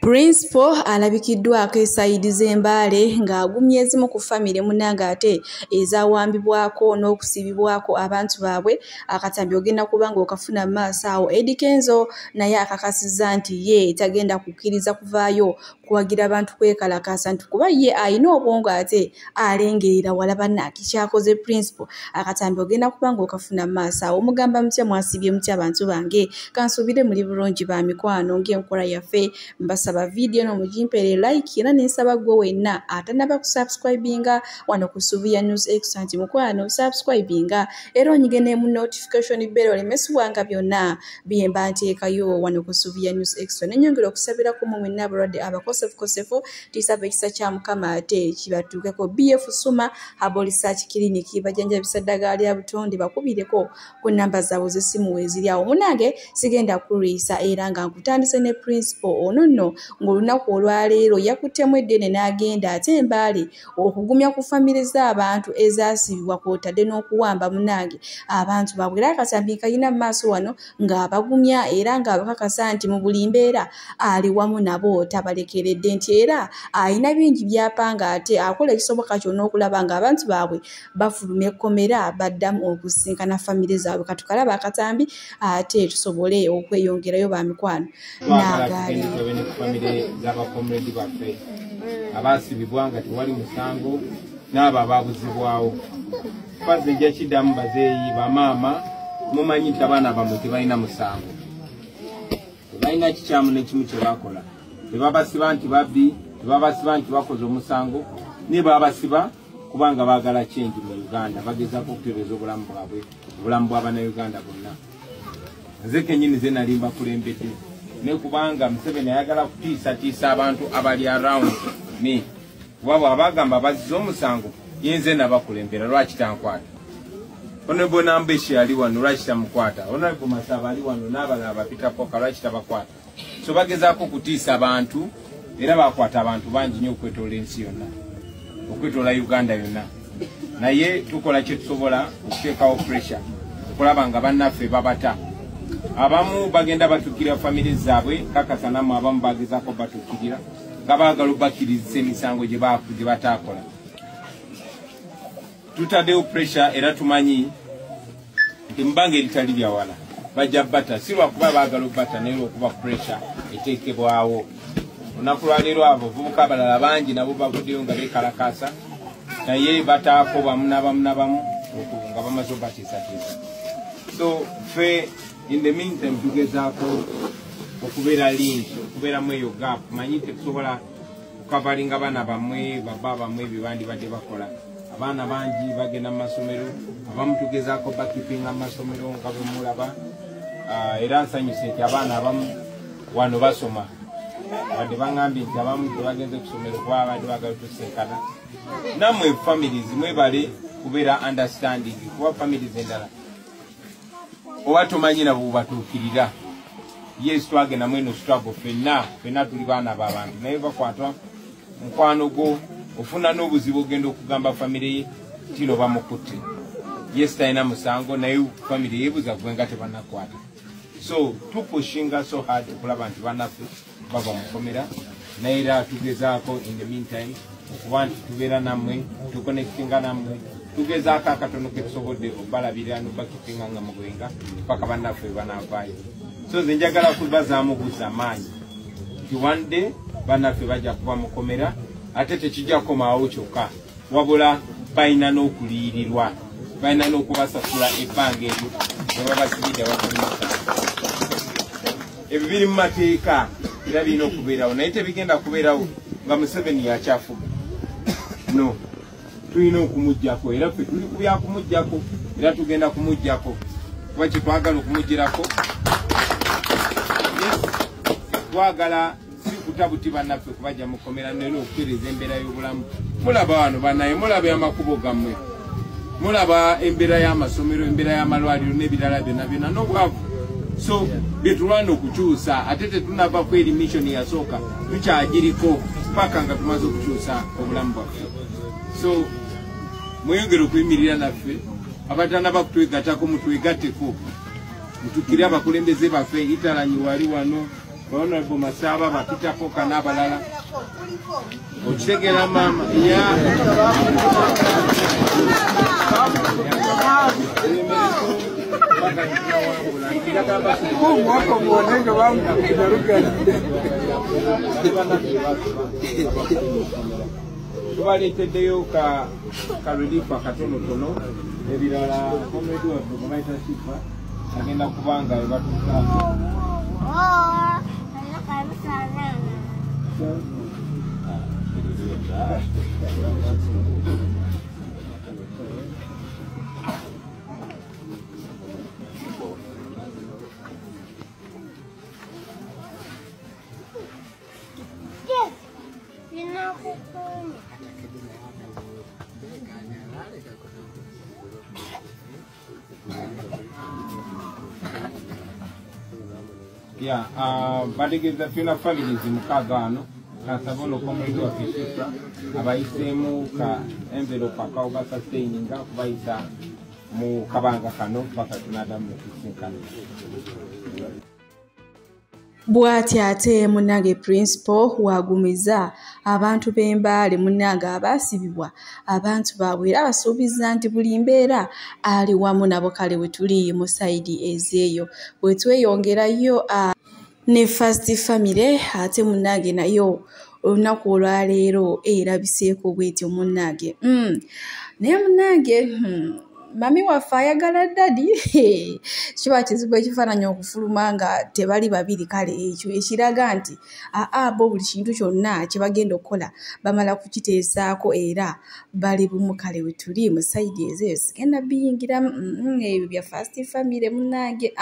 Principal alabikiddwako esaidi z'embaale ng'agumya ezimu ku famire munanga ate ezawambibwako n'okusibibwako abantu baabwe akatambi ogenda kuba ng'okafuna mu maaso awo. Eddie Kenzo naye akakasizza nti ye tagenda kukkiriza kuvaayo kuwagira abantu kwekalakaasa nti kuba ye alina obwongo ate alengerera wala bannaki kyakoze Principal akatambi ogenda kuba ng'okafuna mu maaso awo. Omugamba mutya mwasibye mutya abantu bange kansuubire muli bulungi ba mikwano ng'enkola yaffe mbasaba video no mujimpere like era nensaba gwe wenna atanaba kusubscribinga wano ku Suvia News Excellent mukwano subscribinga era onyigene mu notification bell olemesibwanga byonna byemba nteekayo wano ku Suvia News Excellent. Nenyongera okusabira ku mwe n'abalwadde abakosefu tisaba ekisa kya Mukama ate kibatuukeko. BF Suma Herbal Research Clinic bajanjabisa ddagala lya butonde bakubireko ku namba zaabwe z'essimu weeziri awo. Munange sigenda kulwisa era nga nkutandise ne Principal ono nno ng'olunaku olwaleero yakuttemu eddene n'agenda ate embaale okugumya ku famire z'abantu ezaasibibwa kw'otadde n'okuwamba munange abantu baabwe. Era akatambi kalina mu maaso wano ng'abagumya era ng'abakakasa nti mu buli mbeera ali wamu nabo tabalekeredde nti era alina bingi by'apanga ate akola ekisoboka kyonna okulaba ng'abantu baabwe bafuluma ekkomera baddamu okusinkana famire zaabwe. Katukalaba akatambi ate tusobole okweyongerayo ba mikwano n'agaali z'abakomredi baffe abaasibibwa nga tewali musango n'abo abaabuzibwawo. Faze nja kiddamu bazeeyi bamaama mumanyi nti abaana bammwe tebalina musango, tebalina kikyamu n'ekimu kye bakola. Tebabasiba nti babbi, tebabasiba nti bakoze omusango, ne babasiba kubanga baagala kyengi mu Uganda, bagezaako okutereeza obulamu bwabwe, obulamu bw'Abannayuganda bonna. Nze kennyini ze nali mbakulembedde ne kubanga Museveni ayagala kutiisatiisa abantu abali around me. Kuba bw'abagamba bazizza omusango yenze nabakulembera lwaki tankwata. Honorable Nambeshi ali wano lwaki tamukwata. Honorable Masaba ali wano n'abalala bapita poka lwaki tabakwata. So bagezaako kutiisa abantu era bakwata abantu bangi nnyo okwetoola ensi yonna, okwetoola Uganda yonna. Naye tukola kye tusobola okuteekawo pressure okulaba nga bannaffe babata. Abamu bagenda batukira famire zaabwe kakasanamu abamu bagezaako batukirira nga baagala obakkiriza emisango gye bataakola. Tutaddewo pressure era tumanyi nti mubanga eritali lya wala bajja bata, si lwakuba baagala obbata naye lwokuba pressure eteekebwawo. Olunaku lwaleero abo vubuka abalala bangi nabo bavuddeyo nga beekalakaasa naye bataako bamu n'abamu nga bamaze obbatiisatiisa. So ffe in the meantime tugezaako okubeera linki, okubeeramu eyo gap. Manyi tetusobola kukavalinga baana bammwe baba bammwe bibandi badde bakola. Abaana bangi bagenda mu masomero, abamu tugezaako bakipinga mu masomero nga bwe mulaba. Era nsanyuse nti abaana abamu wano basoma, badde baŋŋambye nti abamu tebagenze ku ssomero kuba badde bagala tusenkana. Nammwe families mwebale kubeera understanding kuba families endala oba tomanyi nabo batuukirira. Yes, twagenda mweno struggle ffenna tuli baana b'abantu naye bakwata mukwano gwo ofuna n'obuzibu ogenda okugamba famire ye tino bamukutte. Yes, talina musango naye famire yeebuza gwe nga tebannakwata. So tupushinga so hard okulaba nti bannaffe bava mu kkomera naye era tugezaako in the meantime okuba nti tubeera nammwe tuconnectinga nammwe tugezaako akatono ke tusobodde obalabirira n'obakipinga nga mugwenga paka bannaffe banaavaayo. So nze njagala kubazaamu buzza maanyi nti one day bannaffe bajja kuba mukomera ate tekijja kukomaawo kyokka wabula balina n'okuliyirirwa, balina n'okubasasula ebbanga eryo ne babasibidde bakulimisa. Ebyo biri mu mateeka era birina okubeerawo naye tebigenda kubeerawo nga Museveni yakyafuga. No, tulina okumuggyako era ffe tuli kubya kumuggyako era tugenda kumuggyako kuba kye twagala okumuggyirako. Twagala si kutabuti bannaffe kubajja mukomera nera okutereeza embeera y'obulamu. Mulaba wano bannaye, mulaba amakubo gammwe, mulaba embeera y'amasomero, embeera y'amalwaliro n'ebirala byonna n'obwavu. So bye tulwana okukyusa ate tetunava ku eri mission yasooka tukyagiriko paka nga tumaze okukyusa obulamu bwaffe. So mweyongere okuyimirira naffe, abatanaba kutwegattako mutwegatteko, mutukire abakulembeze baffe. Italanyi wali wano, Honorable Masaba bakitako kanabalala okitegera mama ya tubaleeteddeyo ka relief akatonotono ebirala komedi waffe mumaita sifa agenda kubanga ebatuka bategeeza tulina families mukaaga wano kasaba ono community waffe Shifra abayiseemu ka envelope akawuga sustaininga kubayisa mu kabanga kano paka tunadamu okusinkana bw'ati ate munnange principal wagumiza abantu b'Embale munnange abaasibibwa abantu baabwe era basuubiza nti buli mbeera ali wamu nabo kale we tuli mu sayidi ezeeyo bwe tweyongerayo ne First Family ate munnange nayo olunaku olwaleero erabiseeko bwetyo munnange naye munnange mami waffe ayagala dadi kiba kizibu ekifaananya okufuluma nga tebali babiri kale ekyo ekiraga nti bo buli kintu kyonna kye bagenda okukola bamala kukiteesaako era bali bumu kale we tuli mu sayidi ezeeyo sigenda biyingiramu ebyo bya First Family munnange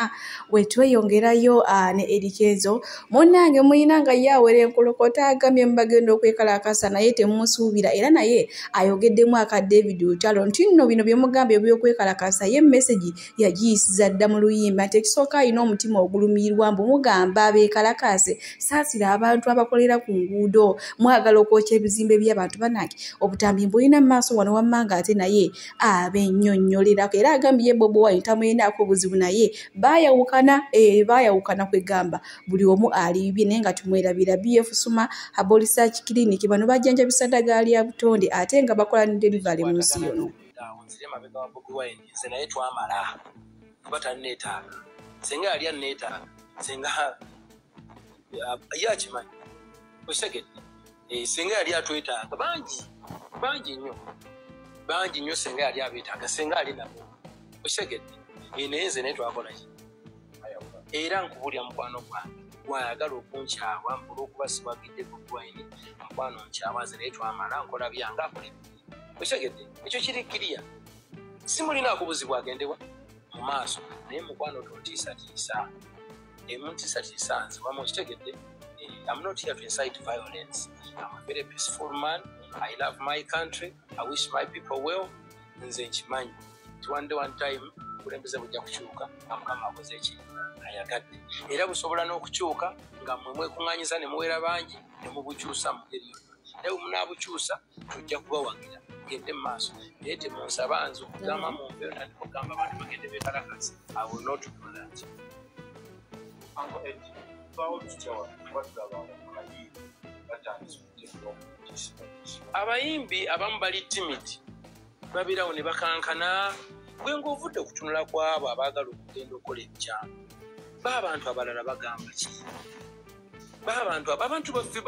we tweyongerayo ne Erikenzo munnange muyina nga ye awera enkolokota agambye mubagenda okwekalakasa naye temusuubira era naye ayogeddemu aka David Utalo nti nno bino bye mugambye kwekalakasa ye message yagiyisiza dda mu luyimba nti ekisooka alina omutima ogulumirirwa mbu mugamba beekalakase saasira abantu abakolera ku nguudo mwagala okwokya ebizimbe by'abantu banake obutambi mbulina mu maaso wano wammanga ate naye abennyonnyolerako era agambye ye Bobi Wine tamulinaako obuzibu naye baayawukana kwegamba buli omu alibye naye nga tumwerabira BF Suma Herbal Research Clinic bano bajjanjabisa ddagala lya butonde ate nga bakola ne delivery mu nsi yonna mabega wa Bobi Wine nze naye twamala kuba tanneetaaga senga yali anneetaaga senga yakimanyi osegedde senga yali atwetaaga bangi nnyo senga yali abeetaaga senga ali nabo osegedde naye nze naye twakolaki era nkubulya mukwano gwange gwayagala okunkyawa mbula okuba siwagidde Bobi Wine mukwano nkyawa nze naye twamala nkola byange akola osegedde ekyo kiri kiriya simulinaako buzibu agendewa mu maaso naye mukwano tontiisatiisa muntiisatiisa nze wamu okitegedde I'm not here to incite violence. I'm a very peaceful man. I love my country. I wish my people well. Nze nkimanyi one time kulembeze bujja kukyuka nga mukama akoze ekintu ayagadde era busobola n'okukyuka nga mmwe mwekuŋŋanyiza ne muwera bangi ne mubukyusa mu ngeri yonna naye munaabukyusa tujja kubawagira gende mu maaso naye temunsaba nze okugamba mumbeyo tandika okugamba abantu bagende beekalakasi I will not do that. Abayimbi abamu bali timid babirawo ne bakankana gwe ng'ovudde okutunula kwabo abaagala okugenda okukola ebikyamu b'abantu abalala bagamba ki abantu baffe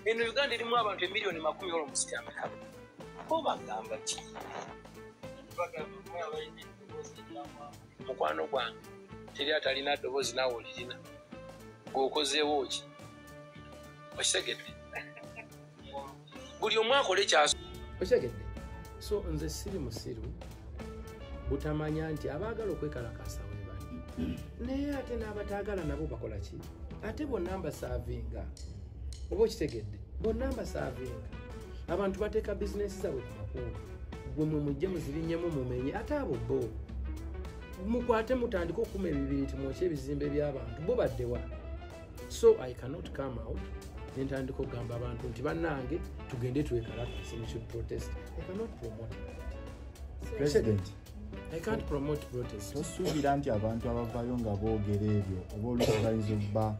eno Uganda erimu abantu emiliyoni 10 olw'omusitamika bo bagamba ki mukwano gwange teri atalina ddoboozi naawe olirina gweokozeewo ki okitegedde buli omu akole kyaso okitegedde so nze siri musiru butamanya nti abaagala okwekalakasa we bali naye ate n'abataagala nabo bakola ki ate bonna mbasaavinga oba okitegedde bonna mbasaavinga abantu bateeka bizinesi zaabwe ku makubo gwe mwe mujje muzirinyemu mumenye ate abo bo mukwate mutandika okukuma ebibiri timwokya ebizimbe by'abantu bo baddewa so I cannot come out nentandika okugamba abantu nti bannange tugende twekalakase we should protest. I cannot promote that. President I can't promote protest. Tosuubira nti abantu abavayo nga boogera ebyo oba olubayinza okuba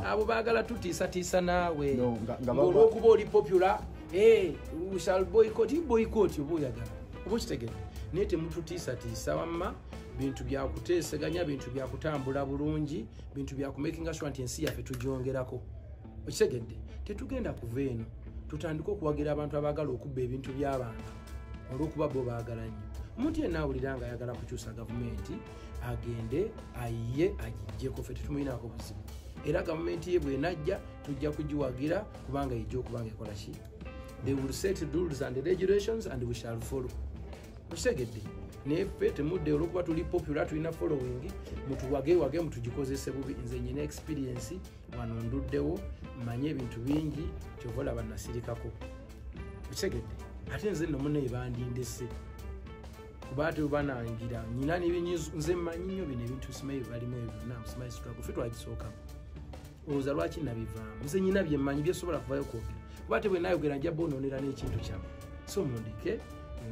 abo baagala tutiisatiisa naawe ng'olwokuba oli popular we shall boycott oba oyagala oba okitegedde naye temututiisatiisa wamma bintu byakuteeseganya bintu byakutambula bulungi bintu byakumakinga sure nti ensi yaffe tugyongerako okitegedde tetugenda kuva eno tutandika okuwagira abantu abaagala okubba ebintu by'abantu olw'okuba bo baagala nnyo omuntu yenna awulira nga ayagala kukyusa gavumenti agende ayiye agijjeko ffe tetumuyinaako buzibu era gavumenti ye bwenajja tujja kugiwagira kubanga ijja okubanga ekola ki they will set rules and regulations and we shall follow okitegedde naye ffe temudde olw'okuba tuli popular tulina following mutuwagewage mutugikozese bubi nze nyina experience wano nduddewo manye ebintu bingi kyova olaba nasirikako okitegedde ate nze nno munaye bandindese kuba ate banangira nyina nze mmanyi nnyo bino ebintu simanyi balimu ebyonna simanyi struggle ffe twagisookamu olowooza lwaki nabivaamu nze nyina bye mmanyi byesobola kuvayo kwogera kuba ate bwe naayogera njja boonoonera n'ekintu kyamu so mundeke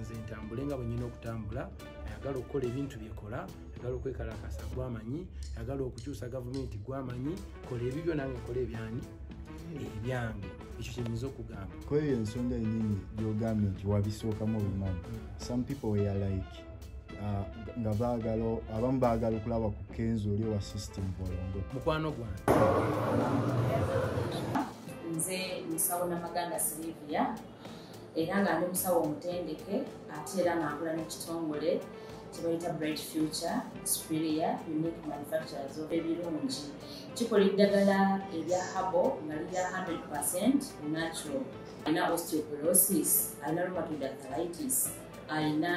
nze ntambule nga bwe nyina okutambula ayagala okukola ebintu byekola ayagala okwekalakasa gwamanyi ayagala okukyusa gavumenti gwamanyi kola ebibyo nange kola ebyani ebyange ekyo kyenyinza okugamba kweyo ensonga enyingi gyogambye nti wabisookamu obimanyi some people were like nga abamu baagala okulaba ku kenzo oli wa system bolongo mukwano gwange nze musawo Namaganda Sylvia era nga ndi musawo omutendeke ate era nga nkola n'ekitongole kyebayita Bright Future Superior Unique Manufacturers ebirungi kikola eddagala erya habo nga lirya 100% natural alina osteoporosis alina rheumatoid arthritis alina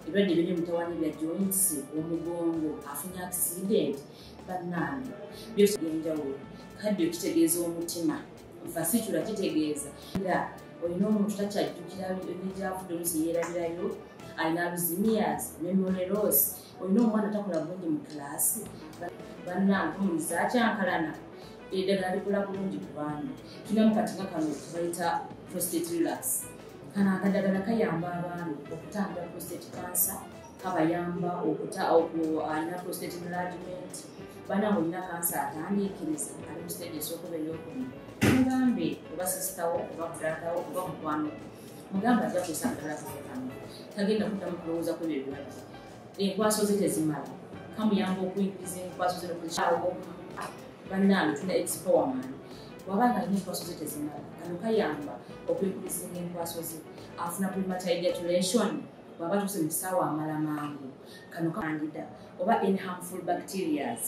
ebirwadde biri mutawani bya joints omugongo afunye accident bannange byose byenjawulo kadde okitegeeza omutima fasitula kitegeeza era olina omuntu takyajjukira ebyavudde olusi yeerabirayo alina alzheimer's memory loss olina omwana takola bulungi mu kilaasi bannange omuliza akyankalana eddagala likola bulungi ku baana tulina mu katinga kano kebayita prostate relax kano akadagala kayamba abaana okutandika prostate cancer kabayamba alina prostate enlargement bannange olina kansa atandiikiriza ali mu stage esookuba ey'okubiri mugambe oba sisitawo oba bratawo oba mukwano mugambe ajja kusa akadala kano tagenda kuddamu kulowooza ku ebyo ebirwadde enkwaso ze tezimala kamuyamba okuyingiza enkwaso ze nokukyawo bannange tulina expowerman wabanga alina enkwaso ze tezimala kano kayamba okwekulizinga enkwaso ze afuna premature ejaculation waba tuse mu kisaawa amala mangu kano kandida oba any harmful bacterias